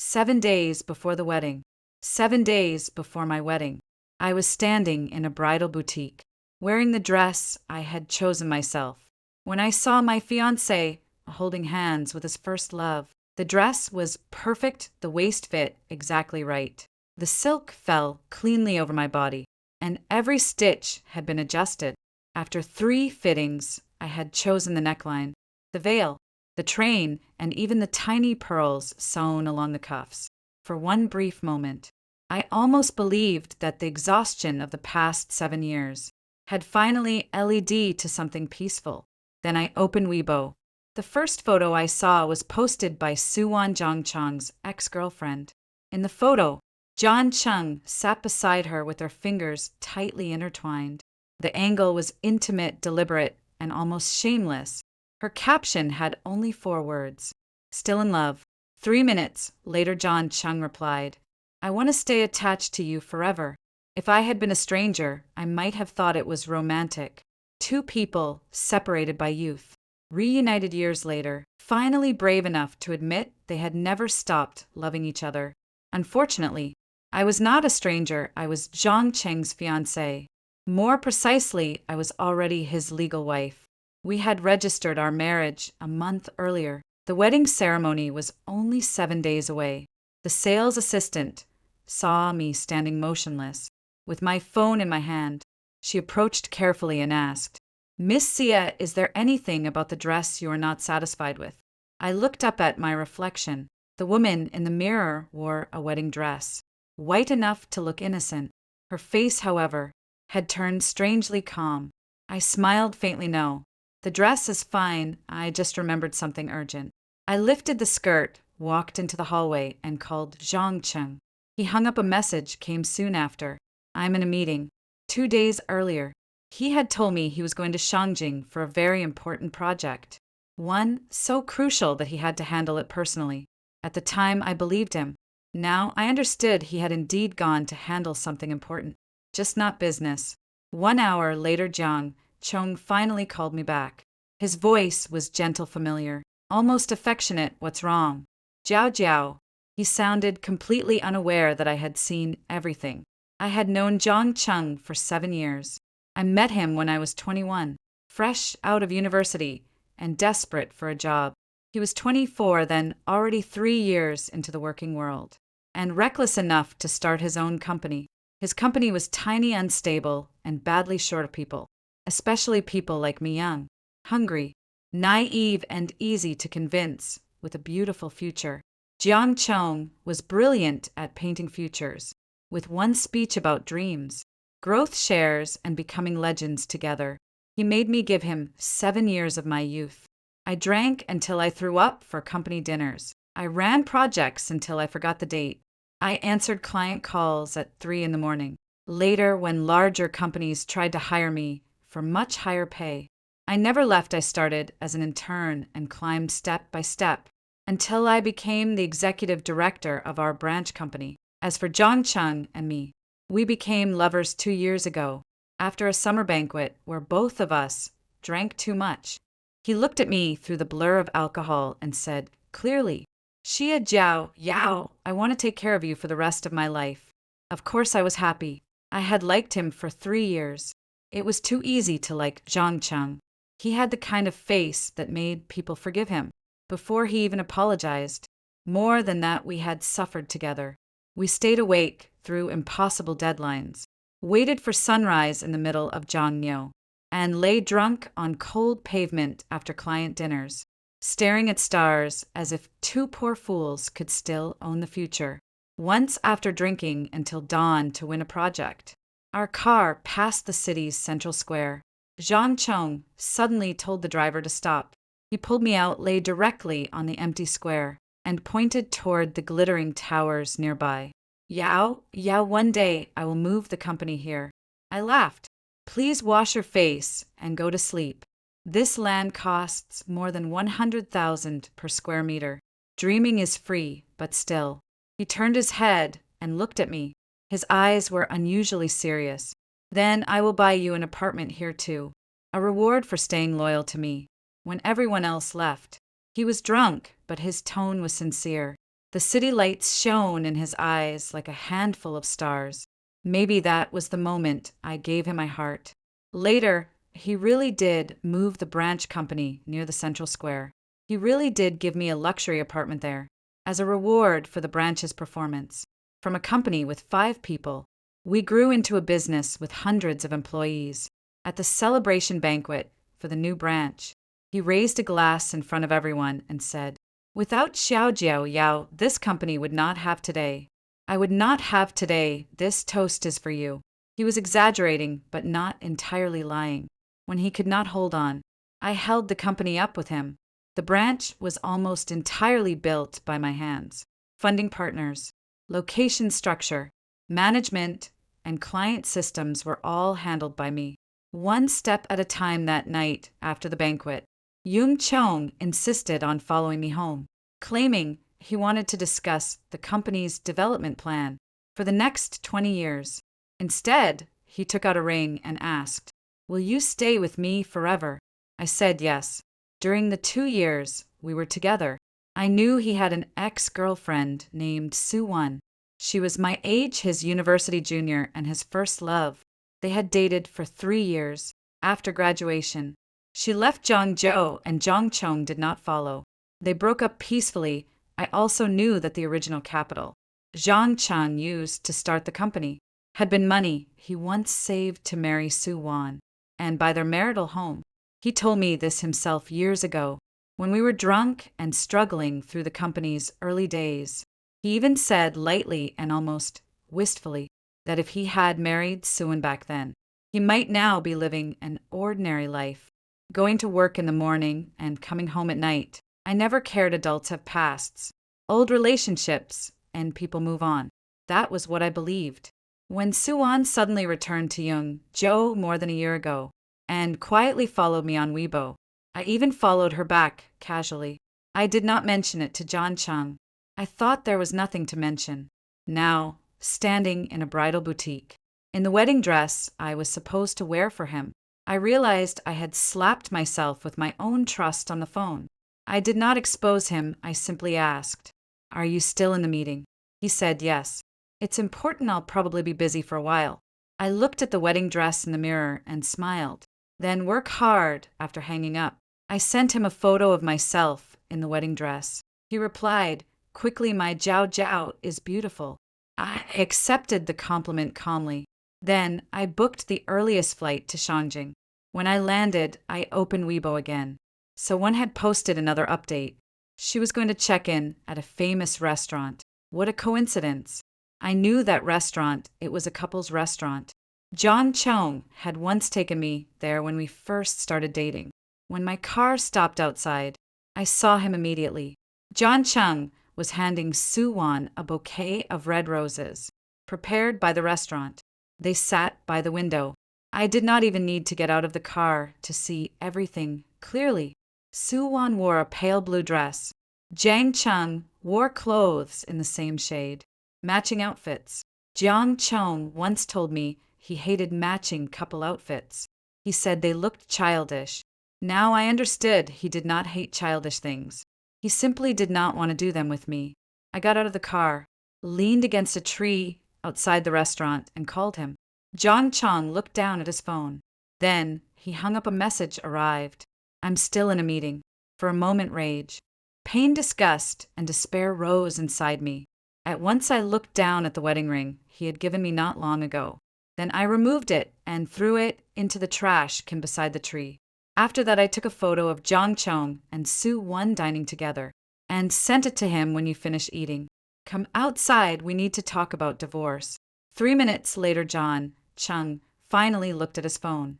7 days before the wedding. 7 days before my wedding. I was standing in a bridal boutique, wearing the dress I had chosen myself, when I saw my fiancé holding hands with his first love. The dress was perfect, the waist fit exactly right. The silk fell cleanly over my body, and every stitch had been adjusted. After 3 fittings, I had chosen the neckline, the veil, the train, and even the tiny pearls sewn along the cuffs. For one brief moment, I almost believed that the exhaustion of the past 7 years had finally led to something peaceful. Then I opened Weibo. The first photo I saw was posted by Suwon Jongchung's ex-girlfriend. In the photo, John Chung sat beside her with their fingers tightly intertwined. The angle was intimate, deliberate, and almost shameless. Her caption had only 4 words. Still in love. 3 minutes later, John Chung replied, I want to stay attached to you forever. If I had been a stranger, I might have thought it was romantic. 2 people separated by youth, reunited years later, finally brave enough to admit they had never stopped loving each other. Unfortunately, I was not a stranger. I was Zhang Cheng's fiancé. More precisely, I was already his legal wife. We had registered our marriage a month earlier. The wedding ceremony was only 7 days away. The sales assistant saw me standing motionless, with my phone in my hand. She approached carefully and asked, Miss Sia, is there anything about the dress you are not satisfied with? I looked up at my reflection. The woman in the mirror wore a wedding dress, white enough to look innocent. Her face, however, had turned strangely calm. I smiled faintly. No, the dress is fine. I just remembered something urgent. I lifted the skirt, walked into the hallway, and called Zhang Cheng. He hung up. A message came soon after. I'm in a meeting. 2 days earlier, he had told me he was going to Shangjing for a very important project. One so crucial that he had to handle it personally. At the time, I believed him. Now, I understood he had indeed gone to handle something important, just not business. 1 hour later, Jiang Chong finally called me back. His voice was gentle, familiar, almost affectionate. What's wrong? Jiao Jiao. He sounded completely unaware that I had seen everything. I had known Zhang Chung for 7 years. I met him when I was 21, fresh out of university and desperate for a job. He was 24 then, already 3 years into the working world, and reckless enough to start his own company. His company was tiny, unstable, and badly short of people, especially people like me, young, hungry, naive, and easy to convince, with a beautiful future. Jiang Chong was brilliant at painting futures, with one speech about dreams, growth shares, and becoming legends together. He made me give him 7 years of my youth. I drank until I threw up for company dinners. I ran projects until I forgot the date. I answered client calls at 3 in the morning. Later, when larger companies tried to hire me for much higher pay, I never left. I started as an intern and climbed step by step until I became the executive director of our branch company. As for Zhang Chung and me, we became lovers 2 years ago, after a summer banquet where both of us drank too much. He looked at me through the blur of alcohol and said, clearly, Xia Jiao, Yao, I want to take care of you for the rest of my life. Of course I was happy. I had liked him for 3 years. It was too easy to like Zhang Chung. He had the kind of face that made people forgive him before he even apologized. More than that, we had suffered together. We stayed awake through impossible deadlines, waited for sunrise in the middle of Zhangniu, and lay drunk on cold pavement after client dinners, staring at stars as if 2 poor fools could still own the future. Once, after drinking until dawn to win a project, our car passed the city's central square. Zhang Chong suddenly told the driver to stop. He pulled me out, lay directly on the empty square, and pointed toward the glittering towers nearby. Yao, one day I will move the company here. I laughed. Please wash your face and go to sleep. This land costs more than 100,000 per square meter. Dreaming is free, but still. He turned his head and looked at me. His eyes were unusually serious. Then I will buy you an apartment here too. A reward for staying loyal to me when everyone else left. He was drunk, but his tone was sincere. The city lights shone in his eyes like a handful of stars. Maybe that was the moment I gave him my heart. Later, he really did move the branch company near the central square. He really did give me a luxury apartment there, as a reward for the branch's performance. From a company with 5 people, we grew into a business with hundreds of employees. At the celebration banquet for the new branch, he raised a glass in front of everyone and said, "Without Xiao Jiao Yao, this company would not have today. I would not have today. This toast is for you." He was exaggerating, but not entirely lying. When he could not hold on, I held the company up with him. The branch was almost entirely built by my hands. Funding partners, location structure, management, and client systems were all handled by me. One step at a time. That night, after the banquet, Yung Chong insisted on following me home, claiming he wanted to discuss the company's development plan for the next 20 years. Instead, he took out a ring and asked, "Will you stay with me forever?" I said yes. During the 2 years we were together, I knew he had an ex-girlfriend named Sue. She was my age, his university junior, and his first love. They had dated for 3 years. After graduation, she left Zhangzhou and Zhang Chong did not follow. They broke up peacefully. I also knew that the original capital Zhang Chang used to start the company had been money he once saved to marry Sue, and buy their marital home. He told me this himself years ago, when we were drunk and struggling through the company's early days. He even said lightly and almost wistfully that if he had married Sue back then, he might now be living an ordinary life, going to work in the morning and coming home at night. I never cared. Adults have pasts, old relationships, and people move on. That was what I believed. When Sue suddenly returned to Yung Zhou more than a year ago and quietly followed me on Weibo, I even followed her back casually. I did not mention it to John Chang. I thought there was nothing to mention. Now, standing in a bridal boutique, in the wedding dress I was supposed to wear for him, I realized I had slapped myself with my own trust on the phone. I did not expose him. I simply asked, "Are you still in the meeting?" He said yes. "It's important. I'll probably be busy for a while." I looked at the wedding dress in the mirror and smiled. "Then work hard." After hanging up, I sent him a photo of myself in the wedding dress. He replied quickly, "My Jiao Jiao is beautiful." I accepted the compliment calmly. Then I booked the earliest flight to Shangjing. When I landed, I opened Weibo again. Someone had posted another update. She was going to check in at a famous restaurant. What a coincidence. I knew that restaurant. It was a couple's restaurant. John Chong had once taken me there when we first started dating. When my car stopped outside, I saw him immediately. John Chang was handing Sue a bouquet of red roses, prepared by the restaurant. They sat by the window. I did not even need to get out of the car to see everything clearly. Sue wore a pale blue dress. Jiang Chang wore clothes in the same shade. Matching outfits. Jiang Chong once told me he hated matching couple outfits. He said they looked childish. Now I understood he did not hate childish things. He simply did not want to do them with me. I got out of the car, leaned against a tree outside the restaurant, and called him. Zhang Chong looked down at his phone. Then he hung up. A message arrived. "I'm still in a meeting." For a moment, rage, pain, disgust, and despair rose inside me. At once I looked down at the wedding ring he had given me not long ago. Then I removed it and threw it into the trash can beside the tree. After that, I took a photo of Zhang Chong and Sue dining together and sent it to him. "When you finish eating, come outside. We need to talk about divorce." 3 minutes later, John Chung finally looked at his phone.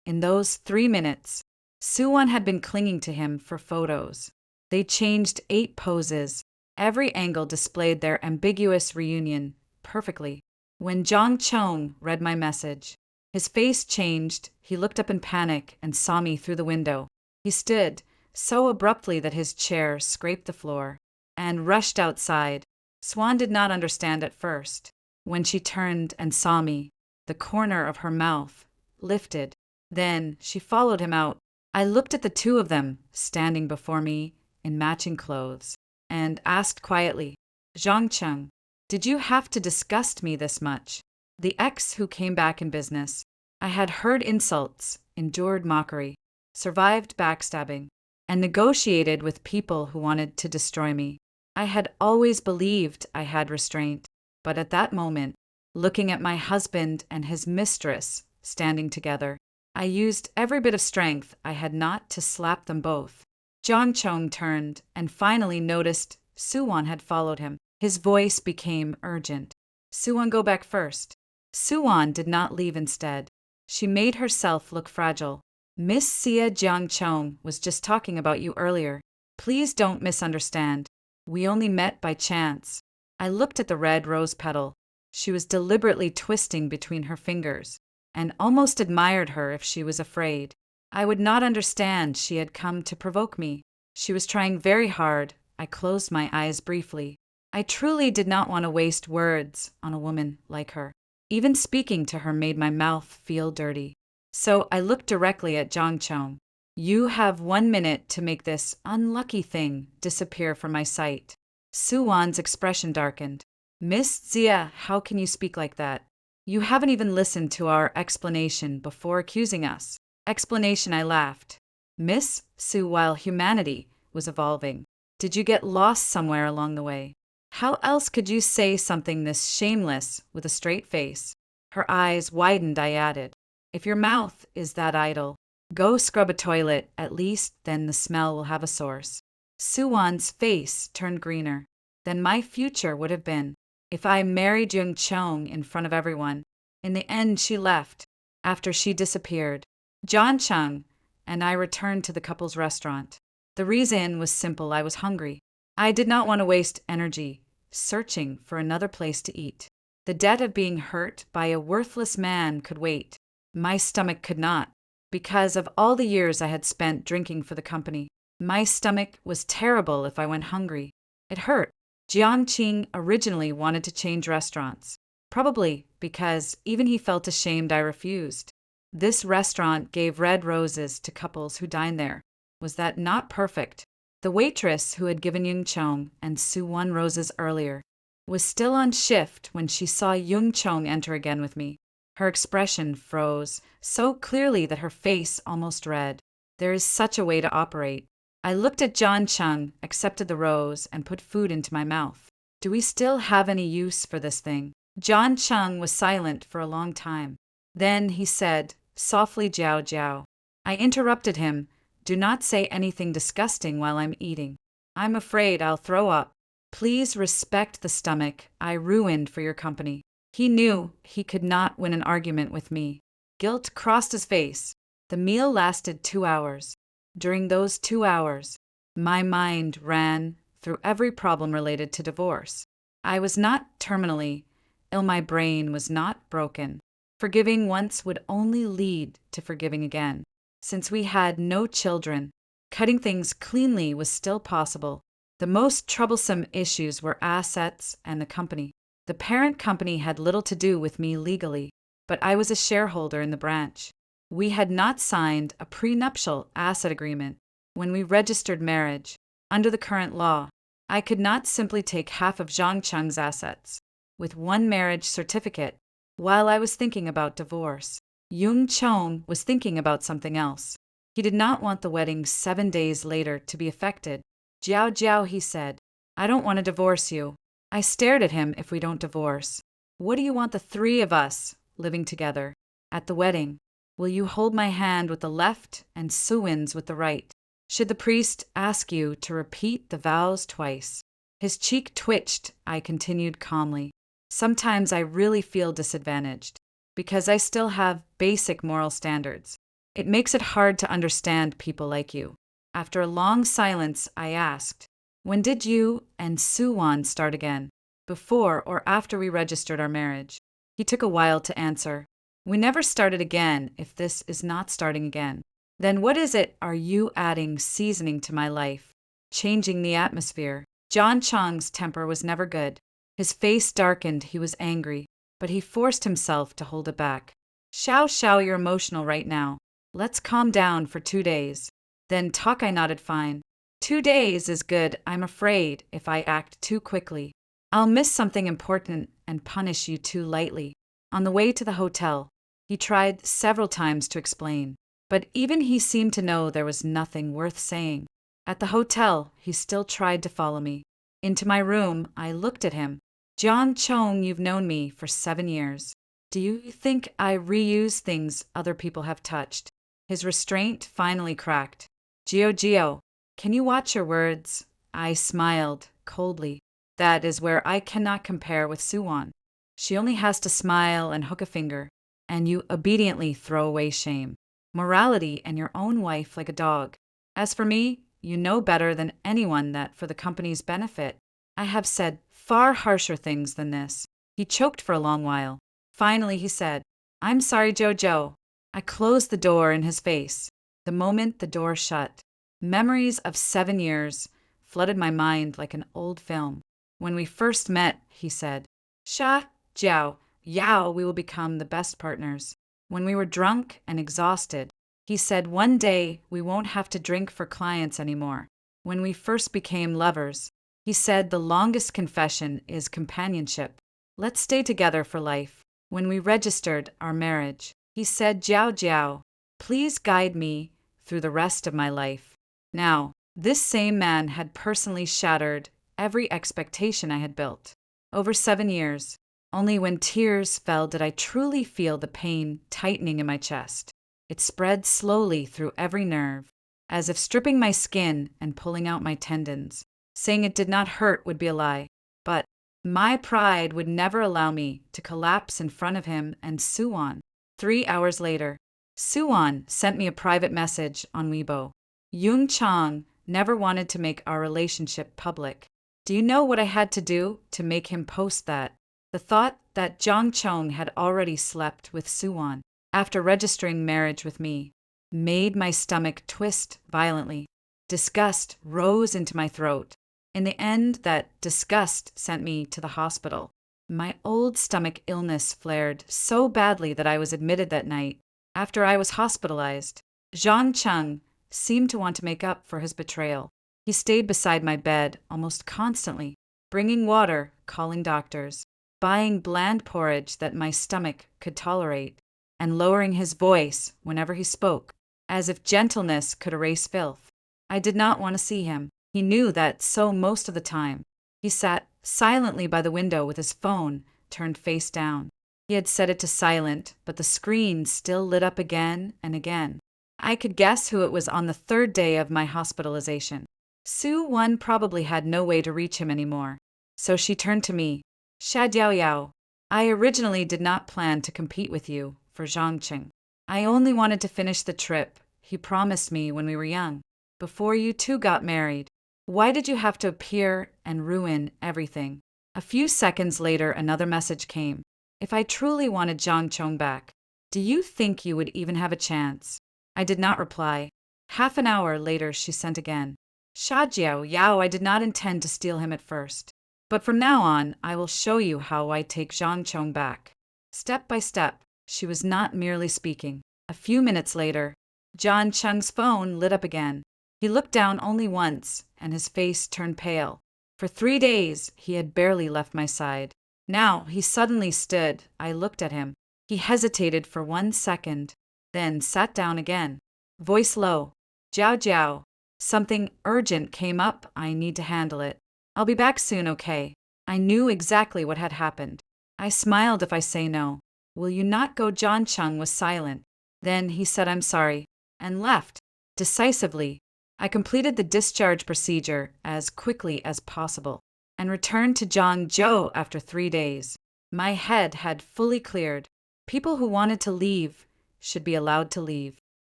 In those 3 minutes, Sue had been clinging to him for photos. They changed 8 poses. Every angle displayed their ambiguous reunion perfectly. When Zhang Chong read my message, his face changed. He looked up in panic and saw me through the window. He stood so abruptly that his chair scraped the floor and rushed outside. Swan did not understand at first. When she turned and saw me, the corner of her mouth lifted. Then she followed him out. I looked at the two of them standing before me in matching clothes and asked quietly, Zhangcheng, did you have to disgust me this much? The ex who came back in business. I had heard insults, endured mockery, survived backstabbing, and negotiated with people who wanted to destroy me. I had always believed I had restraint, but at that moment, looking at my husband and his mistress standing together, I used every bit of strength I had not to slap them both. Jiang Chong turned and finally noticed Suwon had followed him. His voice became urgent. Suwon, go back first. Suwon did not leave instead. She made herself look fragile. Miss Xia Jiangchong was just talking about you earlier. Please don't misunderstand. We only met by chance. I looked at the red rose petal. She was deliberately twisting between her fingers, and almost admired her if she was afraid. I would not understand she had come to provoke me. She was trying very hard. I closed my eyes briefly. I truly did not want to waste words on a woman like her. Even speaking to her made my mouth feel dirty. So I looked directly at Zhang Chong. You have 1 minute to make this unlucky thing disappear from my sight. Suwon's expression darkened. Miss Xia, how can you speak like that? You haven't even listened to our explanation before accusing us. Explanation, I laughed. Miss Su, while humanity was evolving, did you get lost somewhere along the way? How else could you say something this shameless with a straight face? Her eyes widened, I added. If your mouth is that idle, go scrub a toilet, at least then the smell will have a source. Suwon's face turned greener than my future would have been if I married Jung Chong in front of everyone. In the end, she left. After she disappeared, John Chung and I returned to the couple's restaurant. The reason was simple. I was hungry. I did not want to waste energy searching for another place to eat. The debt of being hurt by a worthless man could wait. My stomach could not, because of all the years I had spent drinking for the company. My stomach was terrible if I went hungry. It hurt. Jiang Qing originally wanted to change restaurants, probably because even he felt ashamed I refused. This restaurant gave red roses to couples who dined there. Was that not perfect? The waitress who had given Yung Chong and Suwon roses earlier was still on shift when she saw Yung Chong enter again with me. Her expression froze so clearly that her face almost red. There is such a way to operate. I looked at John Chung, accepted the rose, and put food into my mouth. Do we still have any use for this thing? John Chung was silent for a long time. Then he said, softly, Jiao Jiao. I interrupted him. Do not say anything disgusting while I'm eating. I'm afraid I'll throw up. Please respect the stomach I ruined for your company. He knew he could not win an argument with me. Guilt crossed his face. The meal lasted 2 hours. During those 2 hours, my mind ran through every problem related to divorce. I was not terminally ill. My brain was not broken. Forgiving once would only lead to forgiving again. Since we had no children, cutting things cleanly was still possible. The most troublesome issues were assets and the company. The parent company had little to do with me legally, but I was a shareholder in the branch. We had not signed a prenuptial asset agreement when we registered marriage. Under the current law, I could not simply take half of Zhang Cheng's assets with one marriage certificate while I was thinking about divorce. Yung Chong was thinking about something else. He did not want the wedding 7 days later to be affected. Jiao Jiao, he said, I don't want to divorce you. I stared at him. If we don't divorce, what do you want the 3 of us living together? At the wedding, will you hold my hand with the left and Suwin's with the right? Should the priest ask you to repeat the vows twice? His cheek twitched. I continued calmly. Sometimes I really feel disadvantaged because I still have basic moral standards. It makes it hard to understand people like you. After a long silence, I asked, when did you and Suwon start again? Before or after we registered our marriage? He took a while to answer. We never started again. If this is not starting again, then what is it? Are you adding seasoning to my life? Changing the atmosphere? John Chong's temper was never good. His face darkened. He was angry, but he forced himself to hold it back. Xiao, you're emotional right now. Let's calm down for 2 days. Then talk. I nodded. Fine. 2 days is good. I'm afraid if I act too quickly, I'll miss something important and punish you too lightly. On the way to the hotel, he tried several times to explain, but even he seemed to know there was nothing worth saying. At the hotel, he still tried to follow me. Into my room, I looked at him. John Chong, you've known me for 7 years. Do you think I reuse things other people have touched? His restraint finally cracked. Gio, can you watch your words? I smiled coldly. That is where I cannot compare with Suwon. She only has to smile and hook a finger, and you obediently throw away shame, morality, and your own wife like a dog. As for me, you know better than anyone that for the company's benefit, I have said far harsher things than this. He choked for a long while. Finally, he said, I'm sorry, Jojo. I closed the door in his face. The moment the door shut, memories of 7 years flooded my mind like an old film. When we first met, he said, Sha, Jiao, Yao, we will become the best partners. When we were drunk and exhausted, he said one day we won't have to drink for clients anymore. When we first became lovers, he said the longest confession is companionship. Let's stay together for life. When we registered our marriage, he said, Jiao, please guide me through the rest of my life. Now, this same man had personally shattered every expectation I had built. Over 7 years, only when tears fell did I truly feel the pain tightening in my chest. It spread slowly through every nerve, as if stripping my skin and pulling out my tendons. Saying it did not hurt would be a lie, but my pride would never allow me to collapse in front of him and Suwon. 3 hours later, Suwon sent me a private message on Weibo. Yoon Chang never wanted to make our relationship public. Do you know what I had to do to make him post that? The thought that Jong Chong had already slept with Suwon after registering marriage with me made my stomach twist violently. Disgust rose into my throat. In the end, that disgust sent me to the hospital. My old stomach illness flared so badly that I was admitted that night. After I was hospitalized, Zhang Cheng seemed to want to make up for his betrayal. He stayed beside my bed almost constantly, bringing water, calling doctors, buying bland porridge that my stomach could tolerate, and lowering his voice whenever he spoke, as if gentleness could erase filth. I did not want to see him. He knew that, so most of the time, he sat silently by the window with his phone turned face down. He had set it to silent, but the screen still lit up again and again. I could guess who it was on the 3rd day of my hospitalization. Su-Won probably had no way to reach him anymore, so she turned to me. Sha Diao, I originally did not plan to compete with you for Zhongqing. I only wanted to finish the trip he promised me when we were young, before you two got married. Why did you have to appear and ruin everything? A few seconds later, another message came. If I truly wanted Zhang Chong back, do you think you would even have a chance? I did not reply. Half an hour later, she sent again. Sha Jiao Yao, I did not intend to steal him at first, but from now on, I will show you how I take Zhang Chong back. Step by step, she was not merely speaking. A few minutes later, John Cheng's phone lit up again. He looked down only once, and his face turned pale. For 3 days, he had barely left my side. Now, he suddenly stood. I looked at him. He hesitated for 1 second, then sat down again. Voice low. Jiao. Something urgent came up. I need to handle it. I'll be back soon, okay? I knew exactly what had happened. I smiled if I say no. Will you not go? John Chung was silent. Then he said I'm sorry, and left. Decisively, I completed the discharge procedure as quickly as possible, and returned to Zhangzhou after 3 days. My head had fully cleared. People who wanted to leave should be allowed to leave.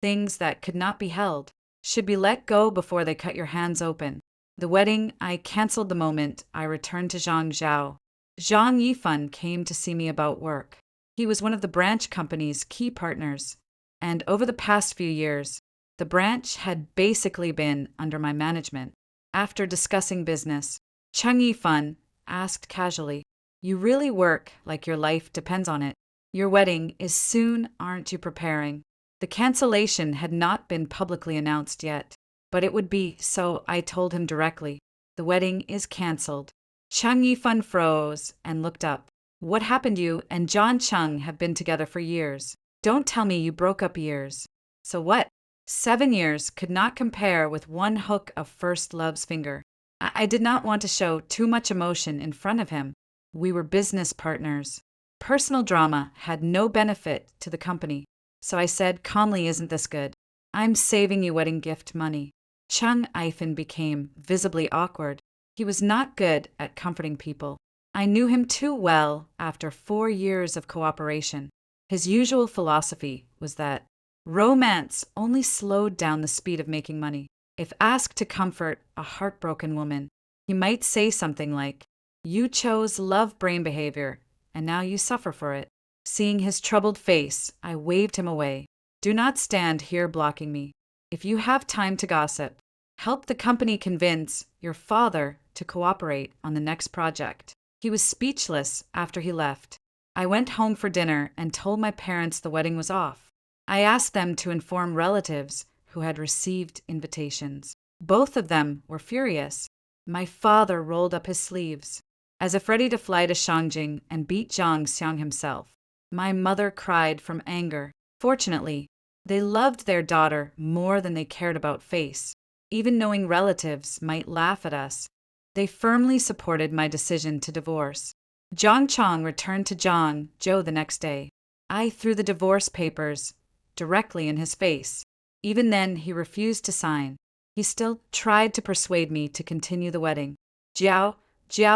Things that could not be held should be let go before they cut your hands open. The wedding I canceled the moment I returned to Zhangzhou. Zhang Yifan came to see me about work. He was one of the branch company's key partners, and over the past few years, the branch had basically been under my management. After discussing business, Cheng Yifan asked casually, You really work like your life depends on it. Your wedding is soon, aren't you preparing? The cancellation had not been publicly announced yet, but it would be, so I told him directly. The wedding is canceled. Chung Yifan froze and looked up. What happened? You and John Chung have been together for years. Don't tell me you broke up years. So what? 7 years could not compare with one hook of first love's finger. I did not want to show too much emotion in front of him. We were business partners. Personal drama had no benefit to the company. So I said calmly, isn't this good? I'm saving you wedding gift money. Chung Yifan became visibly awkward. He was not good at comforting people. I knew him too well after 4 years of cooperation. His usual philosophy was that romance only slowed down the speed of making money. If asked to comfort a heartbroken woman, he might say something like, "You chose love brain behavior, and now you suffer for it." Seeing his troubled face, I waved him away. Do not stand here blocking me. If you have time to gossip, help the company convince your father to cooperate on the next project. He was speechless after he left. I went home for dinner and told my parents the wedding was off. I asked them to inform relatives who had received invitations. Both of them were furious. My father rolled up his sleeves, as if ready to fly to Shangjing and beat Zhang Xiang himself. My mother cried from anger. Fortunately, they loved their daughter more than they cared about face. Even knowing relatives might laugh at us, they firmly supported my decision to divorce. Zhang Chong returned to Zhou the next day. I threw the divorce papers directly in his face. Even then, he refused to sign. He still tried to persuade me to continue the wedding. Jiao,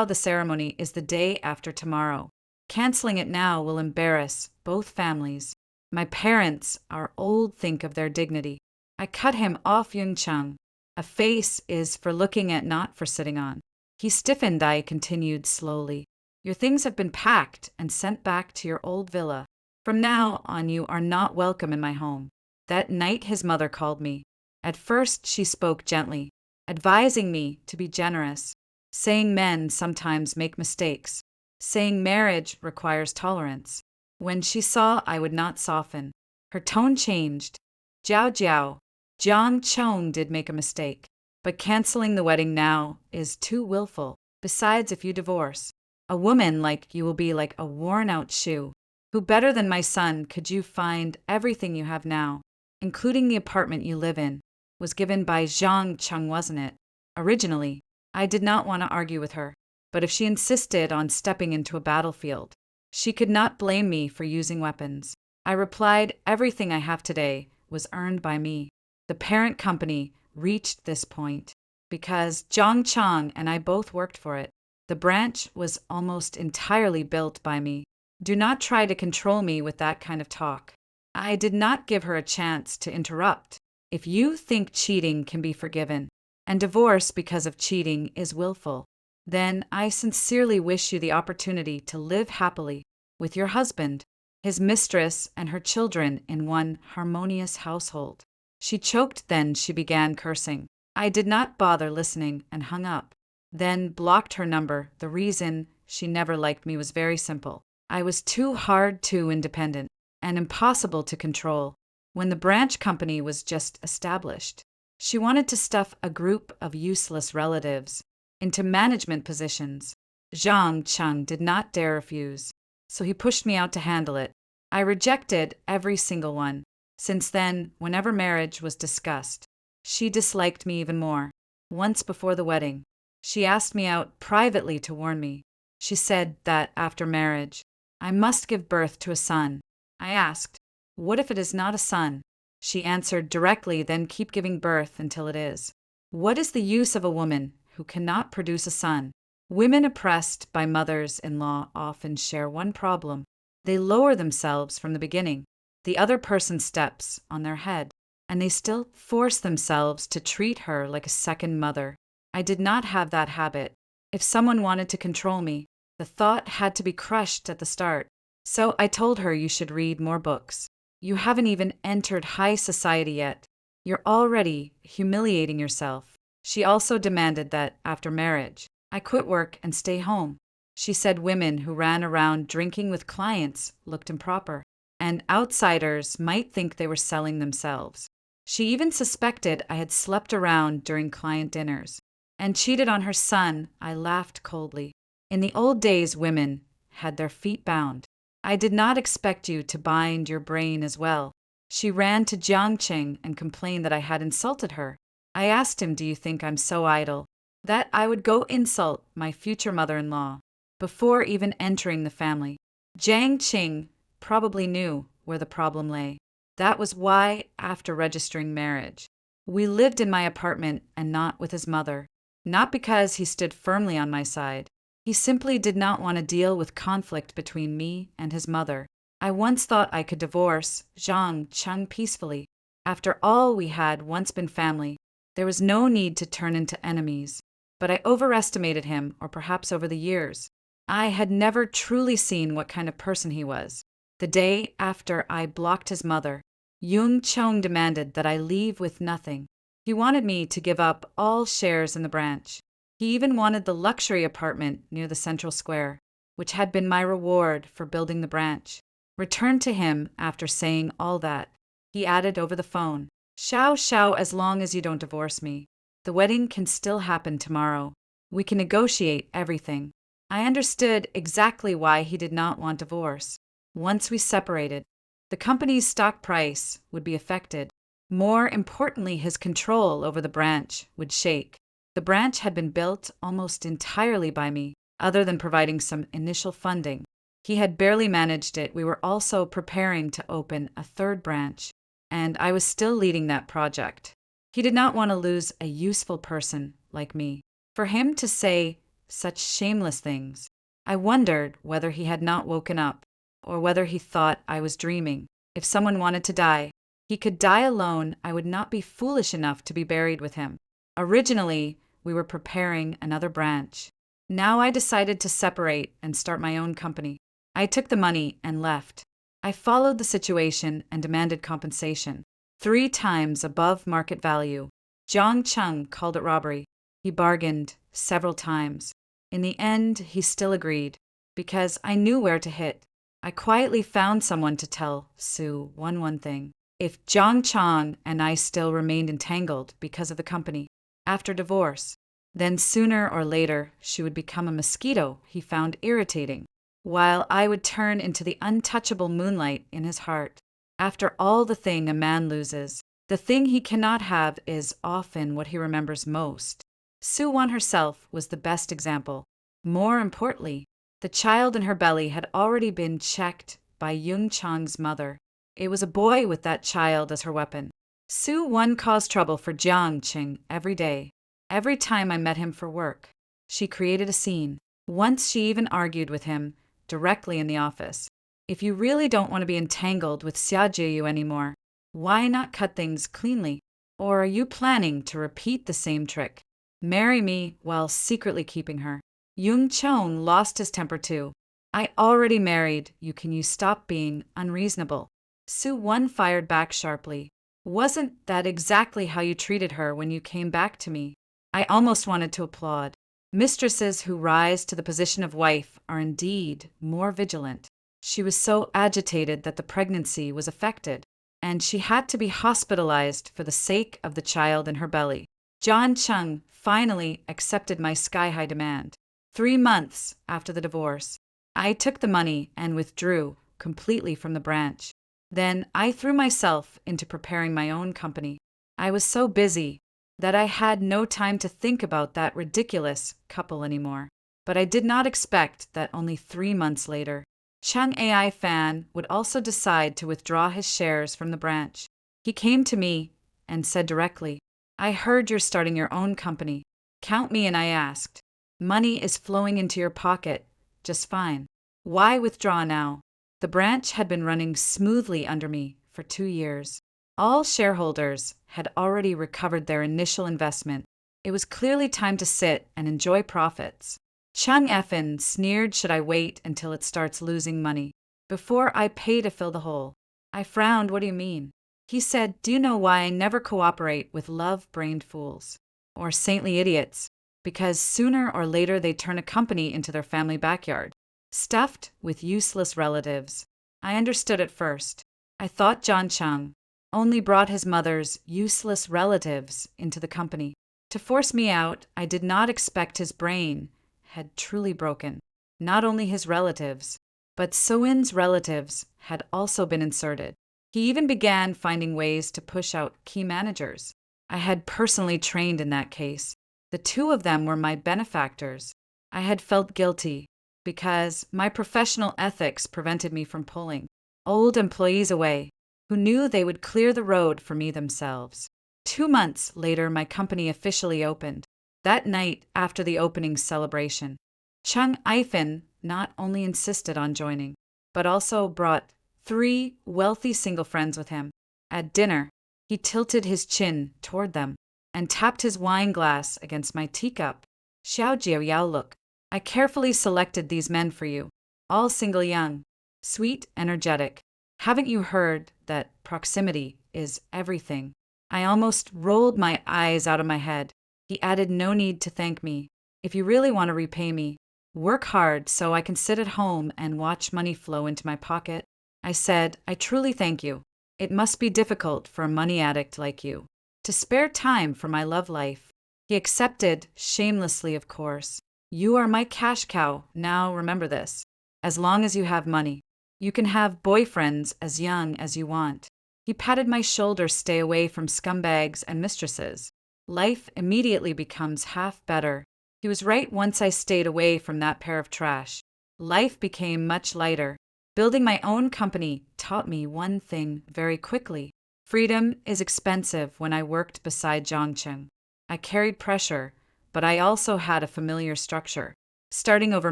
the ceremony is the day after tomorrow. Canceling it now will embarrass both families. My parents are old, think of their dignity. I cut him off. Yung Chung. A face is for looking at, not for sitting on. He stiffened. I continued slowly. Your things have been packed and sent back to your old villa. From now on, you are not welcome in my home. That night his mother called me. At first she spoke gently, advising me to be generous, saying men sometimes make mistakes, saying marriage requires tolerance. When she saw I would not soften, her tone changed. Jiao, Zhang Chong did make a mistake, but canceling the wedding now is too willful. Besides, if you divorce, a woman like you will be like a worn-out shoe. Who better than my son could you find? Everything you have now, including the apartment you live in, was given by Zhang Chung, wasn't it? Originally, I did not want to argue with her, but if she insisted on stepping into a battlefield, she could not blame me for using weapons. I replied, everything I have today was earned by me. The parent company reached this point because Zhang Chong and I both worked for it. The branch was almost entirely built by me. Do not try to control me with that kind of talk. I did not give her a chance to interrupt. If you think cheating can be forgiven, and divorce because of cheating is willful, then I sincerely wish you the opportunity to live happily with your husband, his mistress, and her children in one harmonious household. She choked, then she began cursing. I did not bother listening and hung up, then blocked her number. The reason she never liked me was very simple. I was too hard, too independent, and impossible to control. When the branch company was just established, she wanted to stuff a group of useless relatives into management positions. Zhang Chung did not dare refuse, so he pushed me out to handle it. I rejected every single one. Since then, whenever marriage was discussed, she disliked me even more. Once before the wedding, she asked me out privately to warn me. She said that after marriage, I must give birth to a son. I asked, what if it is not a son? She answered directly, then keep giving birth until it is. What is the use of a woman who cannot produce a son? Women oppressed by mothers-in-law often share one problem. They lower themselves from the beginning. The other person steps on their head, and they still force themselves to treat her like a second mother. I did not have that habit. If someone wanted to control me, the thought had to be crushed at the start. So I told her, you should read more books. You haven't even entered high society yet. You're already humiliating yourself. She also demanded that, after marriage, I quit work and stay home. She said women who ran around drinking with clients looked improper, and outsiders might think they were selling themselves. She even suspected I had slept around during client dinners and cheated on her son. I laughed coldly. In the old days, women had their feet bound. I did not expect you to bind your brain as well. She ran to Jiangqing and complained that I had insulted her. I asked him, do you think I'm so idle that I would go insult my future mother-in-law before even entering the family? Jiang Qing probably knew where the problem lay. That was why, after registering marriage, we lived in my apartment and not with his mother. Not because he stood firmly on my side. He simply did not want to deal with conflict between me and his mother. I once thought I could divorce Zhang Cheng peacefully. After all, we had once been family. There was no need to turn into enemies. But I overestimated him, or perhaps over the years. I had never truly seen what kind of person he was. The day after I blocked his mother, Yung Chong demanded that I leave with nothing. He wanted me to give up all shares in the branch. He even wanted the luxury apartment near the central square, which had been my reward for building the branch. Returned to him after saying all that. He added over the phone, "Xiao Xiao, as long as you don't divorce me. The wedding can still happen tomorrow. We can negotiate everything." I understood exactly why he did not want divorce. Once we separated, the company's stock price would be affected. More importantly, his control over the branch would shake. The branch had been built almost entirely by me, other than providing some initial funding. He had barely managed it. We were also preparing to open a third branch, and I was still leading that project. He did not want to lose a useful person like me. For him to say such shameless things, I wondered whether he had not woken up, or whether he thought I was dreaming. If someone wanted to die, he could die alone. I would not be foolish enough to be buried with him. Originally, we were preparing another branch. Now I decided to separate and start my own company. I took the money and left. I followed the situation and demanded compensation, 3 times above market value. Zhang Cheng called it robbery. He bargained several times. In the end, he still agreed, because I knew where to hit. I quietly found someone to tell Sue one thing. If Zhang Cheng and I still remained entangled because of the company, after divorce, then sooner or later she would become a mosquito he found irritating, while I would turn into the untouchable moonlight in his heart. After all, the thing a man loses, the thing he cannot have, is often what he remembers most. Sue Wan herself was the best example. More importantly, the child in her belly had already been checked by Yung Chang's mother. It was a boy with that child as her weapon. Sue Wan caused trouble for Jiang Qing every day. Every time I met him for work, she created a scene. Once she even argued with him directly in the office. If you really don't want to be entangled with Xia Jiyu anymore, why not cut things cleanly? Or are you planning to repeat the same trick? Marry me while secretly keeping her. Yung Chong lost his temper too. I already married you. Can you stop being unreasonable? Sue Wan fired back sharply. Wasn't that exactly how you treated her when you came back to me? I almost wanted to applaud. Mistresses who rise to the position of wife are indeed more vigilant. She was so agitated that the pregnancy was affected, and she had to be hospitalized for the sake of the child in her belly. John Chung finally accepted my sky-high demand. 3 months after the divorce, I took the money and withdrew completely from the branch. Then I threw myself into preparing my own company. I was so busy that I had no time to think about that ridiculous couple anymore. But I did not expect that only 3 months later, Chang AI Fan would also decide to withdraw his shares from the branch. He came to me and said directly, I heard you're starting your own company. Count me in. I asked. Money is flowing into your pocket just fine. Why withdraw now? The branch had been running smoothly under me for 2 years. All shareholders had already recovered their initial investment. It was clearly time to sit and enjoy profits. Chung Effin sneered, should I wait until it starts losing money before I pay to fill the hole? I frowned. What do you mean? He said, do you know why I never cooperate with love-brained fools or saintly idiots? Because sooner or later they turn a company into their family backyard, stuffed with useless relatives. I understood at first. I thought John Chung only brought his mother's useless relatives into the company to force me out. I did not expect his brain had truly broken. Not only his relatives, but Soin's relatives had also been inserted. He even began finding ways to push out key managers. I had personally trained in that case. The two of them were my benefactors. I had felt guilty because my professional ethics prevented me from pulling old employees away who knew they would clear the road for me themselves. 2 months later, my company officially opened. That night, after the opening celebration, Chung Ifan not only insisted on joining, but also brought 3 wealthy single friends with him. At dinner, he tilted his chin toward them and tapped his wine glass against my teacup. Xiao Jiao Yao, look, I carefully selected these men for you, all single young, sweet, energetic. Haven't you heard that proximity is everything? I almost rolled my eyes out of my head. He added, no need to thank me. If you really want to repay me, work hard so I can sit at home and watch money flow into my pocket. I said, I truly thank you. It must be difficult for a money addict like you to spare time for my love life. He accepted, shamelessly of course. You are my cash cow, now remember this. As long as you have money, you can have boyfriends as young as you want. He patted my shoulder, stay away from scumbags and mistresses. Life immediately becomes half better. He was right once I stayed away from that pair of trash. Life became much lighter. Building my own company taught me one thing very quickly. Freedom is expensive. When I worked beside Zhangcheng, I carried pressure, but I also had a familiar structure. Starting over